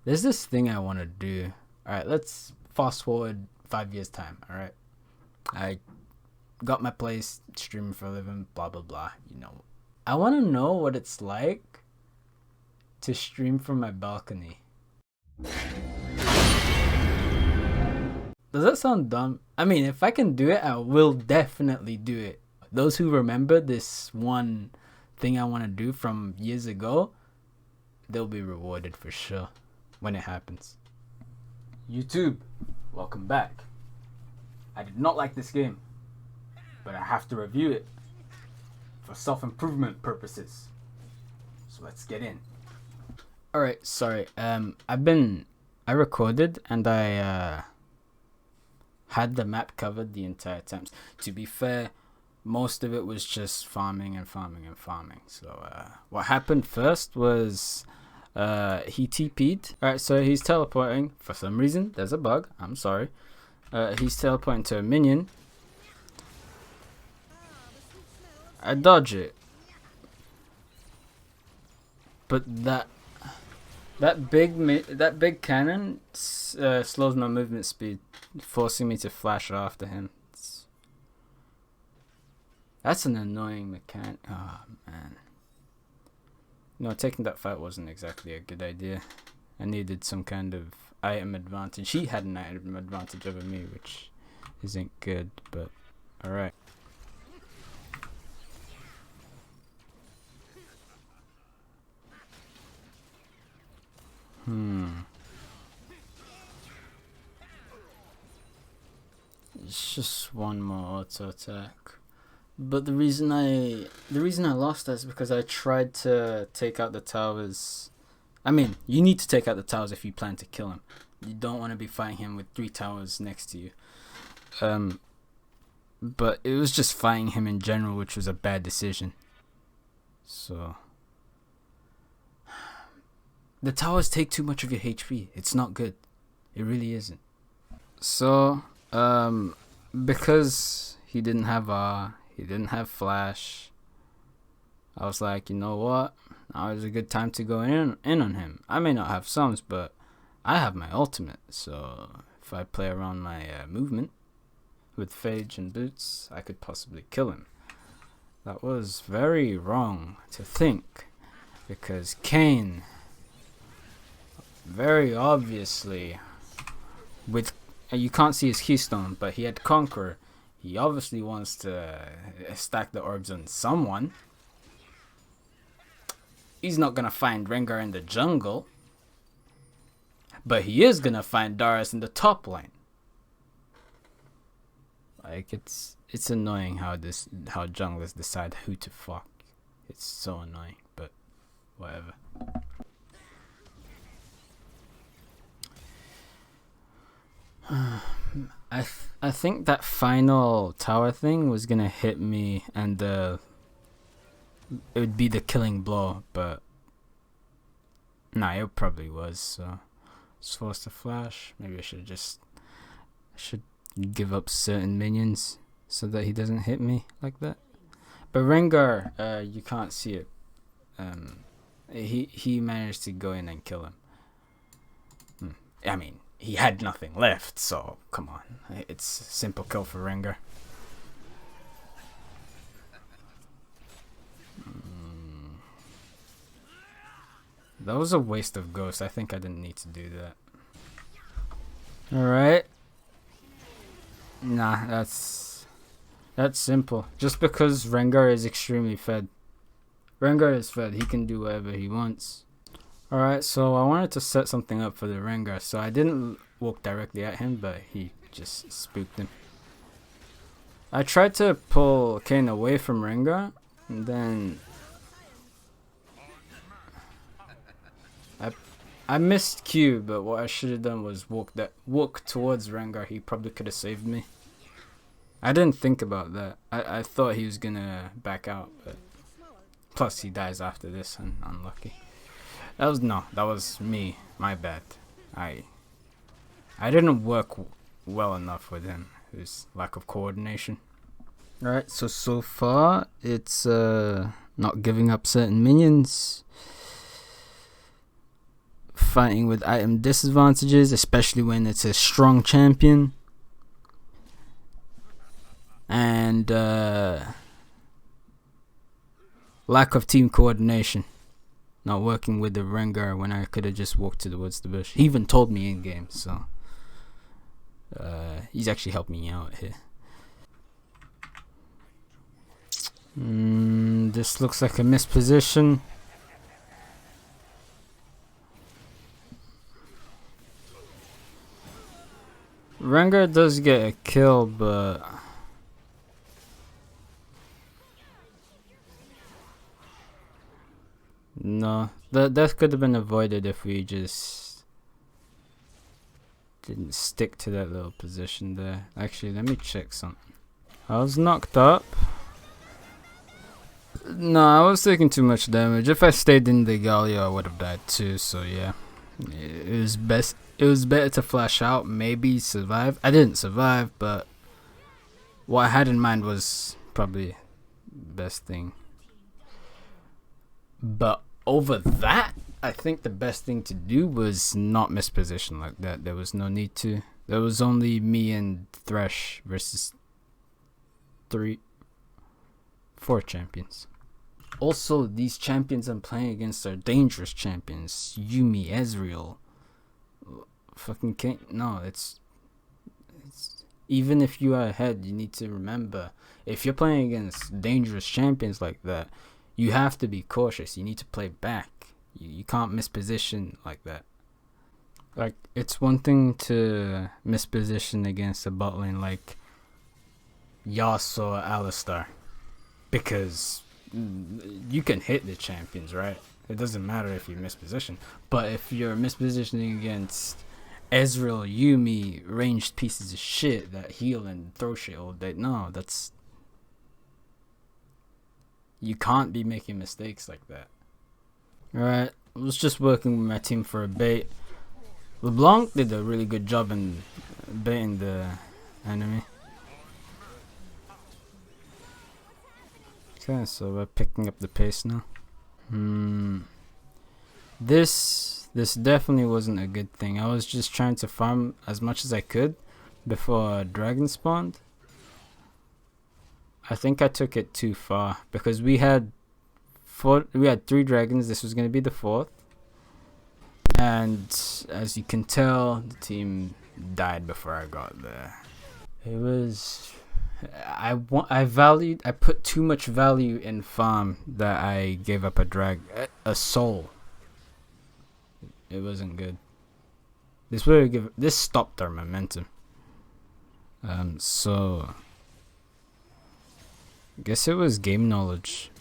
There's this thing I want to do. All right, let's fast forward 5 years time. All right, I got my place, streaming for a living, blah blah blah. I want to know what it's like to stream from my balcony. Does that sound dumb? I mean, if I can do it, I will definitely do it. Those who remember this one thing I want to do from years ago, they'll be rewarded for sure when it happens. YouTube, welcome back. I did not like this game, but I have to review it for self-improvement purposes. So let's get in. Alright, sorry. I recorded and I had the map covered the entire time. To be fair, most of it was just farming and farming and farming. So what happened first was he TP'd. Alright, so he's teleporting. For some reason, there's a bug. I'm sorry. He's teleporting to a minion. I dodge it. But that big cannon slows my movement speed, forcing me to flash after him. That's an annoying mechanic. Oh man. No, taking that fight wasn't exactly a good idea. I needed some kind of item advantage. He had an item advantage over me, which isn't good, but alright. It's just one more auto attack. But the reason I lost that is because I tried to take out the towers. I mean, you need to take out the towers if you plan to kill him. You don't want to be fighting him with 3 towers next to you. But it was just fighting him in general, which was a bad decision. So the towers take too much of your HP. It's not good. It really isn't. So because he didn't have he didn't have flash, I was like, you know what? Now is a good time to go in on him. I may not have sums, but I have my ultimate. So if I play around my movement with Phage and Boots, I could possibly kill him. That was very wrong to think, because Kayn, very obviously, with you can't see his keystone, but he had Conqueror. He obviously wants to stack the orbs on someone. He's not gonna find Rengar in the jungle, but he is gonna find Darius in the top lane. Like it's annoying how junglers decide who to fuck. It's so annoying, but whatever. I think that final tower thing was gonna hit me, and it would be the killing blow, but nah, it probably was. So I was forced to flash. Maybe I should give up certain minions so that he doesn't hit me like that. But Rengar, you can't see it. He managed to go in and kill him. I mean, he had nothing left, so come on. It's a simple kill for Rengar. That was a waste of Ghost. I think I didn't need to do that. Alright. Nah, that's simple. Just because Rengar is extremely fed. Rengar is fed. He can do whatever he wants. Alright, so I wanted to set something up for the Rengar, so I didn't walk directly at him, but he just spooked him. I tried to pull Kayn away from Rengar, and then I missed Q, but what I should have done was walk towards Rengar. He probably could have saved me. I didn't think about that. I thought he was gonna back out, but plus he dies after this, and unlucky. That was me. My bad. I didn't work well enough with him. It was lack of coordination. Alright, so far it's not giving up certain minions. fighting with item disadvantages, especially when it's a strong champion. And lack of team coordination. Not working with the Rengar when I could have just walked towards the bush. He even told me in game, so he's actually helped me out here. This looks like a missed position. Rengar does get a kill, but no, that could have been avoided if we just didn't stick to that little position there. Actually, let me check something. I was knocked up. No, I was taking too much damage. If I stayed in the Galio, I would have died too. So yeah, it was best. It was better to flash out, maybe survive. I didn't survive, but what I had in mind was probably the best thing. But over that, I think the best thing to do was not miss position like that. There was no need to. There was only me and Thresh versus 4 champions. Also, these champions I'm playing against are dangerous champions. Yuumi, Ezreal. Fucking can't. No, it's even if you are ahead, you need to remember, if you're playing against dangerous champions like that, you have to be cautious. You need to play back. You can't miss position like that. Like, it's one thing to miss position against a bot lane like Yasuo or Alistar, because you can hit the champions, right? It doesn't matter if you miss position. But if you're mispositioning against Ezreal, Yuumi, ranged pieces of shit that heal and throw shit all day, no, that's... You can't be making mistakes like that. Alright, I was just working with my team for a bait. LeBlanc did a really good job in baiting the enemy. Okay, so we're picking up the pace now. This definitely wasn't a good thing. I was just trying to farm as much as I could before dragon spawned. I think I took it too far because we had 3 dragons. This was going to be the 4th. And as you can tell, the team died before I got there. It was... I put too much value in farm that I gave up a soul. It wasn't good. This stopped our momentum. So I guess it was game knowledge.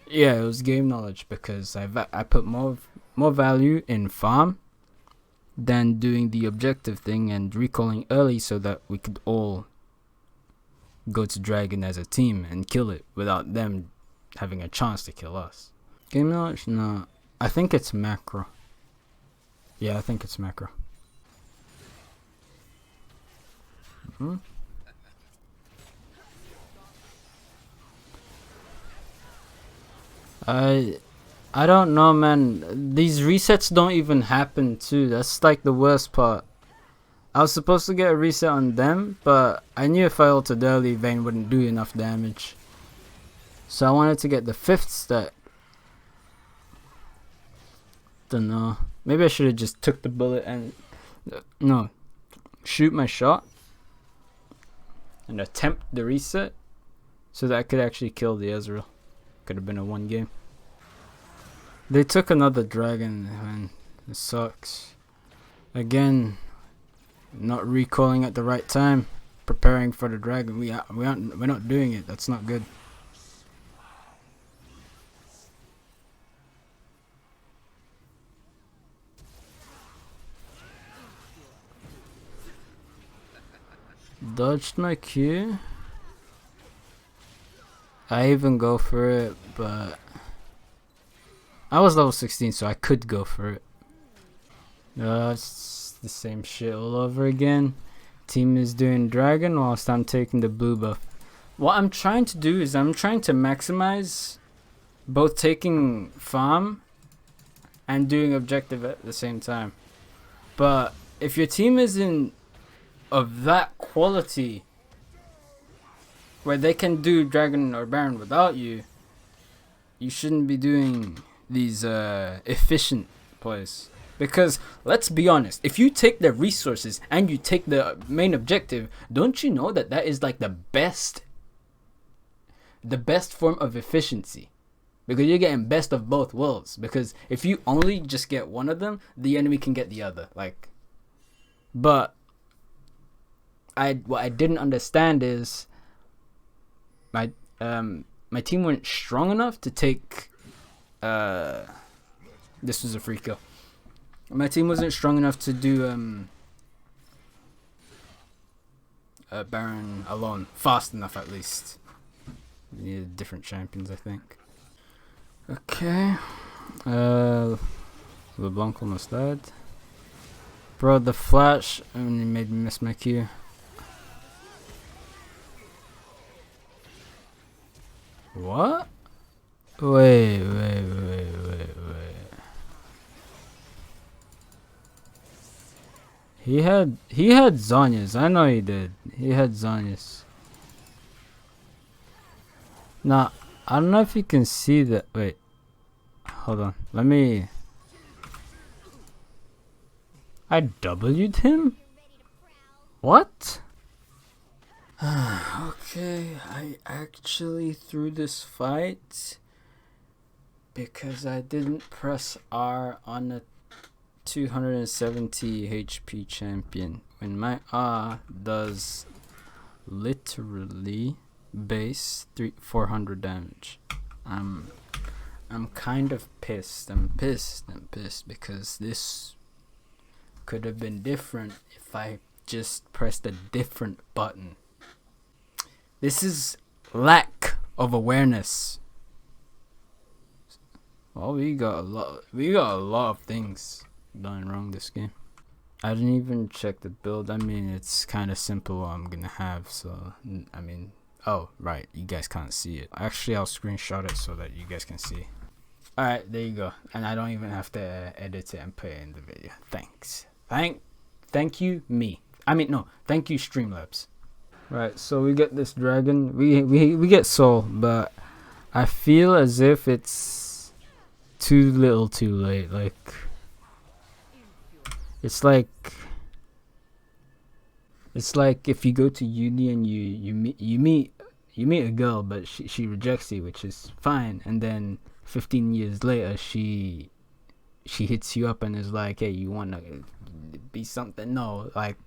Yeah, it was game knowledge because I put more value in farm than doing the objective thing and recalling early so that we could all go to dragon as a team and kill it without them having a chance to kill us. Game knowledge? No. I think it's macro. Yeah, I think it's macro. I don't know, man. These resets don't even happen too. That's like the worst part. I was supposed to get a reset on them, but I knew if I ulted early, Vayne wouldn't do enough damage. So I wanted to get the 5th stat. Don't know. Maybe I should have just took the bullet and... no. Shoot my shot. And attempt the reset. So that I could actually kill the Ezreal. Could have been a 1 game. They took another dragon, man. It sucks. Again... not recalling at the right time, preparing for the dragon. We're not doing it. That's not good. Dodged my Q. I even go for it, but I was level 16, so I could go for it. It's the same shit all over again. Team is doing dragon whilst I'm taking the blue buff. What I'm trying to do is I'm trying to maximize both taking farm and doing objective at the same time. But if your team isn't of that quality where they can do Dragon or Baron without you, you shouldn't be doing these efficient plays. Because let's be honest, if you take the resources and you take the main objective, don't you know that that is like the best form of efficiency? Because you're getting best of both worlds. Because if you only just get one of them, the enemy can get the other. Like, but what I didn't understand is my team weren't strong enough to take. This was a free kill. My team wasn't strong enough to do Baron alone fast enough, at least. We needed different champions, I think. Okay. LeBlanc almost died. Bro, the flash only made me miss my Q. What? Wait. He had Zhonya's. I know he did. He had Zhonya's. Nah, I don't know if you can see that. Wait. Hold on. Let me. I W'd him? What? Okay, I actually threw this fight because I didn't press R on a 270 HP champion when my R does literally base 400 damage. I'm kind of pissed. I'm pissed because this could have been different if I just pressed a different button. This is lack of awareness. Well, we got a lot of things going wrong this game. I didn't even check the build. I mean, it's kind of simple what I'm gonna have, so I mean, oh right, you guys can't see it. Actually, I'll screenshot it so that you guys can see. Alright, there you go. And I don't even have to edit it and put it in the video. Thanks. Thank you, me. I mean, no, thank you, Streamlabs. Right, so we get this dragon. We get Soul, but I feel as if it's too little too late. Like, it's like if you go to uni and you meet a girl, but she rejects you, which is fine, and then 15 years later she hits you up and is like, hey, you want to be something? No, like,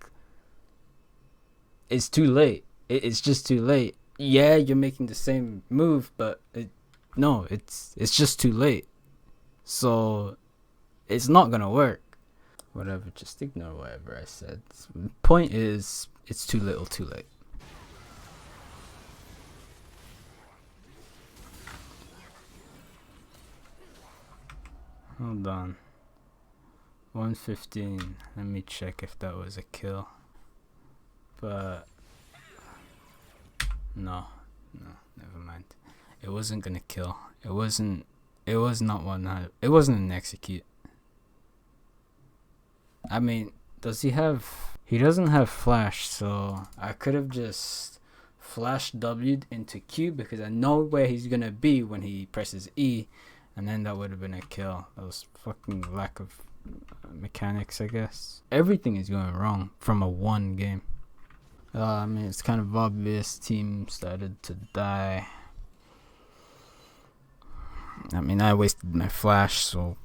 it's too late. It's just too late. Yeah, you're making the same move, but it's just too late. So it's not gonna work. Whatever, just ignore whatever I said. The point is, it's too little too late. Hold on. 115. Let me check if that was a kill. But no, never mind. It wasn't gonna kill. It was not one. It wasn't an execute. I mean, does he have? He doesn't have flash, so I could have just flash W'd into Q because I know where he's gonna be when he presses E, and then that would have been a kill. That was fucking lack of mechanics, I guess. Everything is going wrong from a one game. I mean, it's kind of obvious. Team started to die. I mean, I wasted my flash, so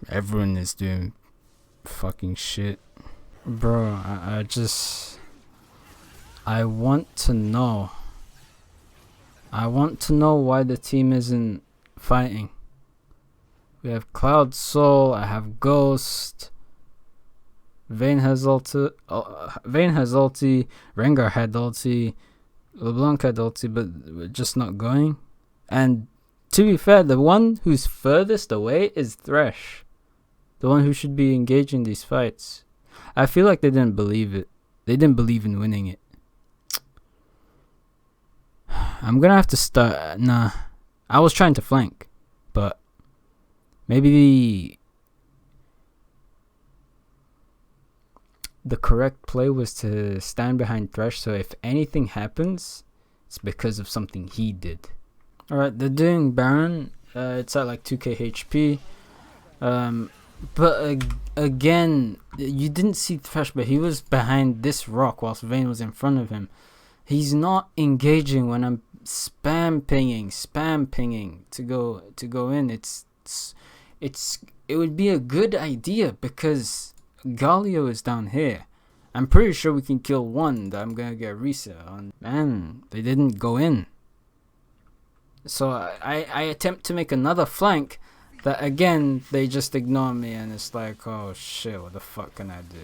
everyone is doing fucking shit. Bro, I want to know. I want to know why the team isn't fighting. We have Cloud Soul, I have Ghost. Vayne has ulti, Rengar had ulti, LeBlanc had ulti, but we're just not going. And to be fair, the one who's furthest away is Thresh, the one who should be engaging these fights. I feel like they didn't believe it. They didn't believe in winning it. I'm gonna have to start. Nah, I was trying to flank, but Maybe the correct play was to stand behind Thresh, so if anything happens, it's because of something he did. Alright, they're doing Baron. It's at like 2k HP. But again, you didn't see Thresh, but he was behind this rock whilst Vayne was in front of him. He's not engaging when I'm spam pinging to go in. It would be a good idea because Galio is down here. I'm pretty sure we can kill one that I'm gonna get reset on. Man, they didn't go in. So I attempt to make another flank that again they just ignore me, and it's like, oh shit, what the fuck can I do?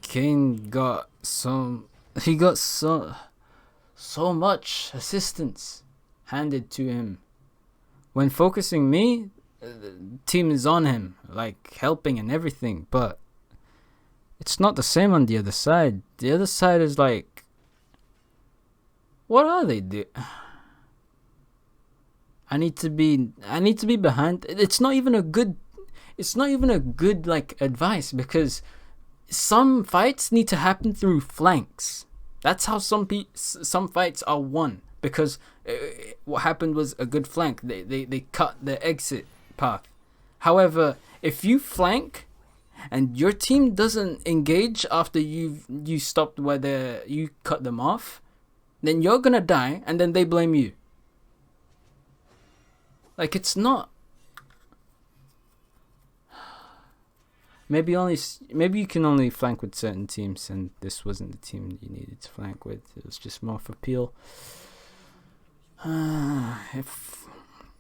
Kayn got so much assistance handed to him. When focusing me, the team is on him, like helping and everything, but it's not the same on the other side. The other side is like, what are they doing? I need to be behind. It's not even a good like advice, because some fights need to happen through flanks. That's how some fights are won, because what happened was a good flank. They cut the exit path. However, if you flank and your team doesn't engage after you stopped where you cut them off, then you're gonna die, and then they blame you. Like, it's not. Maybe you can only flank with certain teams, and this wasn't the team that you needed to flank with. It was just more for peel.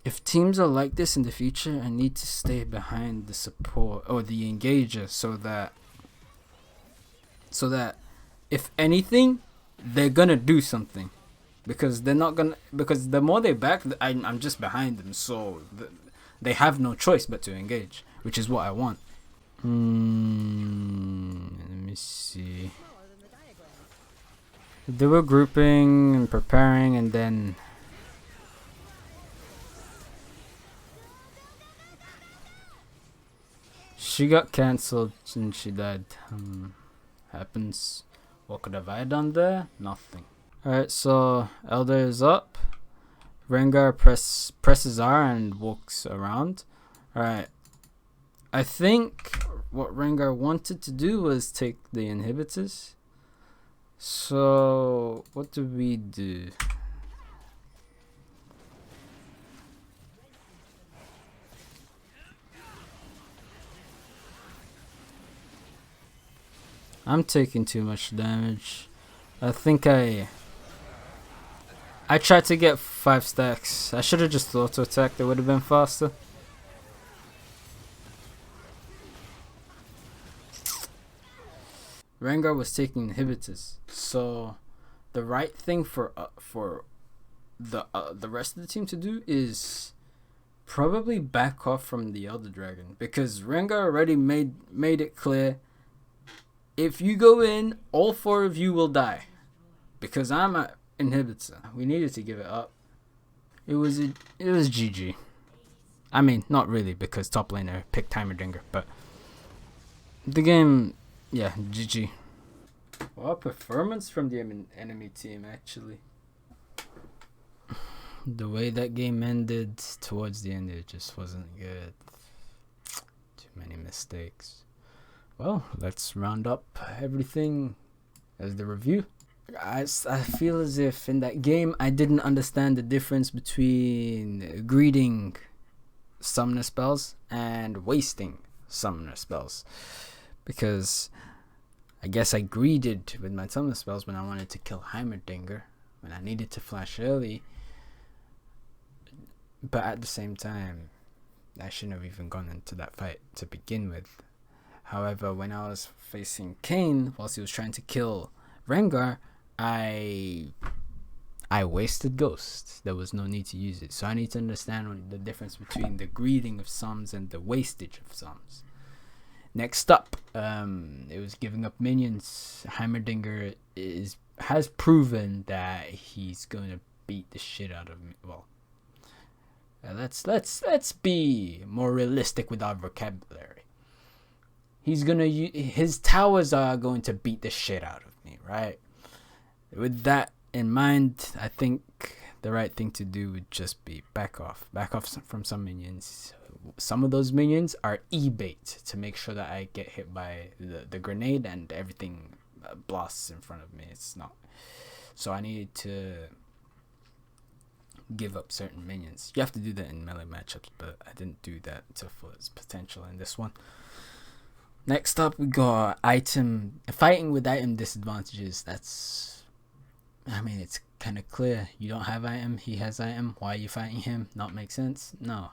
If teams are like this in the future, I need to stay behind the support or the engager, so that if anything, they're gonna do something, because they're not gonna. Because the more they back, I'm just behind them, so they have no choice but to engage, which is what I want. Let me see. They were grouping and preparing, and then she got cancelled and she died. Happens. What could have I done there? Nothing. Alright, so Elder is up. Rengar presses R and walks around. Alright. I think what Rengar wanted to do was take the inhibitors. So what do we do? I'm taking too much damage. I think I tried to get 5 stacks. I should have just auto attacked. It would have been faster. Rengar was taking inhibitors, so the right thing for the rest of the team to do is probably back off from the Elder Dragon, because Rengar already made it clear, if you go in, all 4 of you will die, because I'm an inhibitor. We needed to give it up. It was GG. I mean, not really, because top laner picked Heimerdinger, but the game. Yeah, GG. Well, performance from the enemy team, actually. The way that game ended towards the end, it just wasn't good. Too many mistakes. Well, let's round up everything as the review. I feel as if in that game I didn't understand the difference between greeting summoner spells and wasting summoner spells. Because I guess I greeted with my summoner spells when I wanted to kill Heimerdinger, when I needed to flash early. But at the same time, I shouldn't have even gone into that fight to begin with. However, when I was facing Kayn whilst he was trying to kill Rengar, I wasted Ghost. There was no need to use it. So I need to understand the difference between the greeting of sums and the wastage of sums. Next up, it was giving up minions. Heimerdinger is has proven that he's going to beat the shit out of me. Well, let's be more realistic with our vocabulary. His towers are going to beat the shit out of me, right? With that in mind, I think the right thing to do would just be back off from some minions. Some of those minions are e-bait to make sure that I get hit by the grenade and everything blasts in front of me. It's not. So I needed to give up certain minions. You have to do that in melee matchups, but I didn't do that to full its potential in this one. Next up, we got fighting with item disadvantages. It's kind of clear. You don't have item, he has item. Why are you fighting him? Not make sense? No.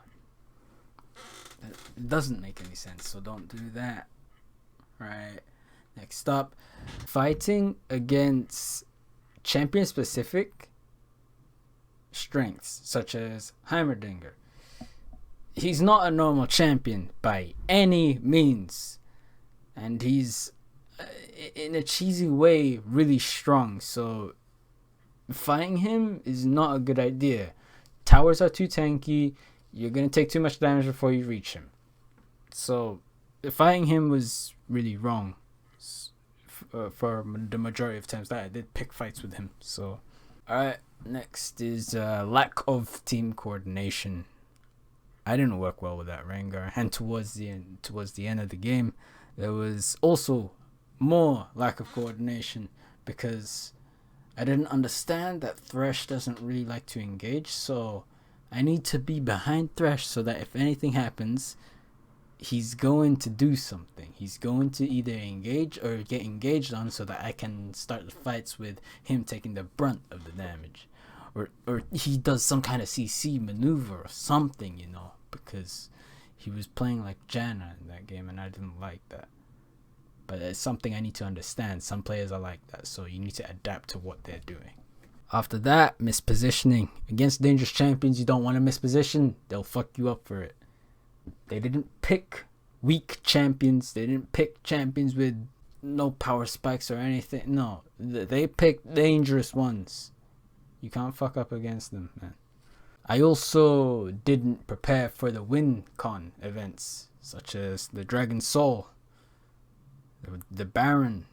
It doesn't make any sense, so don't do that. Right. Next up, fighting against champion specific strengths, such as Heimerdinger. He's not a normal champion by any means, and he's in a cheesy way really strong, so fighting him is not a good idea. Towers are too tanky. You're gonna take too much damage before you reach him, so fighting him was really wrong for the majority of times that I did pick fights with him. So alright, next is lack of team coordination. I didn't work well with that Rengar, and towards the end of the game, there was also more lack of coordination because I didn't understand that Thresh doesn't really like to engage, so I need to be behind Thresh so that if anything happens, he's going to do something. He's going to either engage or get engaged on so that I can start the fights with him taking the brunt of the damage. Or he does some kind of CC maneuver or something, because he was playing like Janna in that game and I didn't like that. But it's something I need to understand. Some players are like that, so you need to adapt to what they're doing. After that, mispositioning. Against dangerous champions, you don't want to misposition. They'll fuck you up for it. They didn't pick weak champions. They didn't pick champions with no power spikes or anything. No, they picked dangerous ones. You can't fuck up against them, man. I also didn't prepare for the WinCon events, such as the Dragon Soul, the Baron.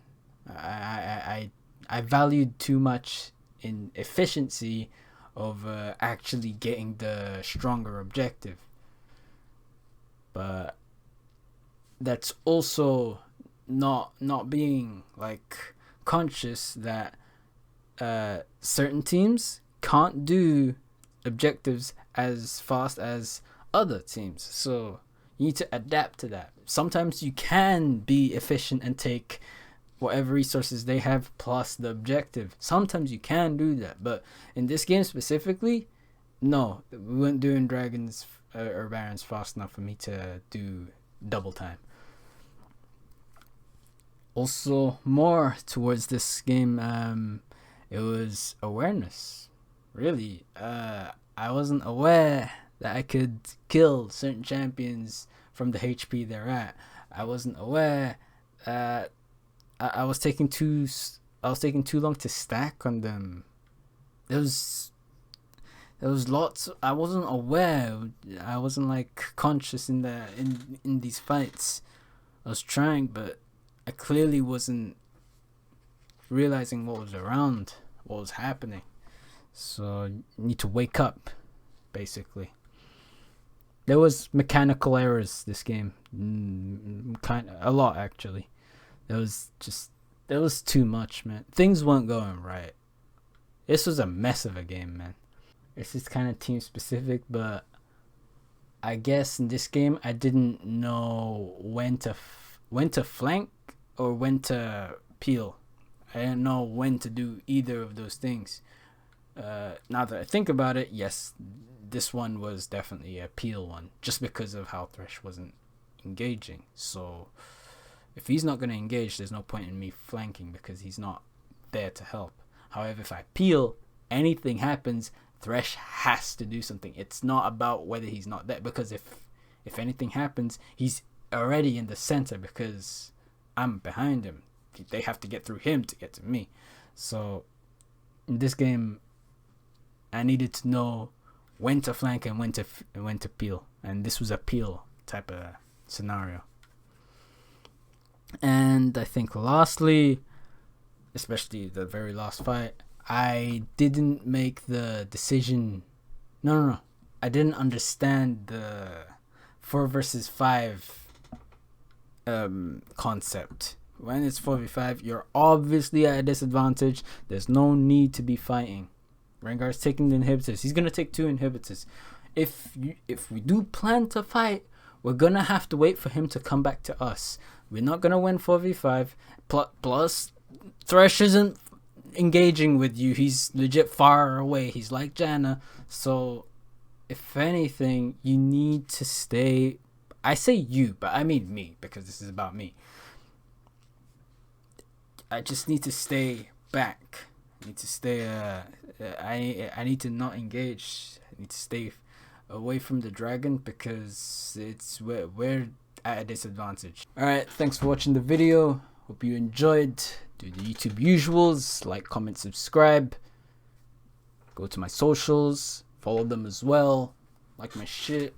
I valued too much in efficiency of actually getting the stronger objective. But that's also not being like conscious that certain teams can't do objectives as fast as other teams, so you need to adapt to that. Sometimes you can be efficient and take whatever resources they have plus the objective. Sometimes you can do that, but in this game specifically, no, we weren't doing dragons or barons fast enough for me to do double time. Also, more towards this game, it was awareness. Really, I wasn't aware that I could kill certain champions from the HP they're at. I wasn't aware that I was taking too long to stack on them. There was lots. I wasn't aware. I wasn't like conscious in these fights. I was trying, but I clearly wasn't realizing what was around, what was happening. So you need to wake up, basically. There was mechanical errors this game, a lot actually. There was too much, man. Things weren't going right. This was a mess of a game, man. This is kind of team specific, but I guess in this game I didn't know when to flank or when to peel. I didn't know when to do either of those things. Now that I think about it, yes, this one was definitely a peel one, just because of how Thresh wasn't engaging. So if he's not going to engage, there's no point in me flanking because he's not there to help. However, if I peel, anything happens, Thresh has to do something. It's not about whether he's not there, because if anything happens, he's already in the center because I'm behind him. They have to get through him to get to me. So in this game, I needed to know when to flank and when to peel, and this was a peel type of scenario. And I think lastly, especially the very last fight, I didn't make the decision. No. I didn't understand the 4 versus 5 concept. When it's 4v5, you're obviously at a disadvantage. There's no need to be fighting. Rengar's taking the inhibitors. He's gonna take 2 inhibitors. If we do plan to fight, we're gonna have to wait for him to come back to us. We're not gonna win 4v5. Plus, Thresh isn't engaging with you. He's legit far away. He's like Janna. So, if anything, you need to stay. I say you, but I mean me, because this is about me. I just need to stay back. I need to stay. I need to not engage. I need to stay away from the dragon, because we're at a disadvantage. Alright, thanks for watching the video. Hope you enjoyed. Do the YouTube usuals, like, comment, subscribe. Go to my socials, follow them as well, like my shit.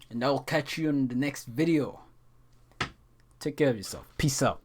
And I'll catch you in the next video. Take care of yourself. Peace out.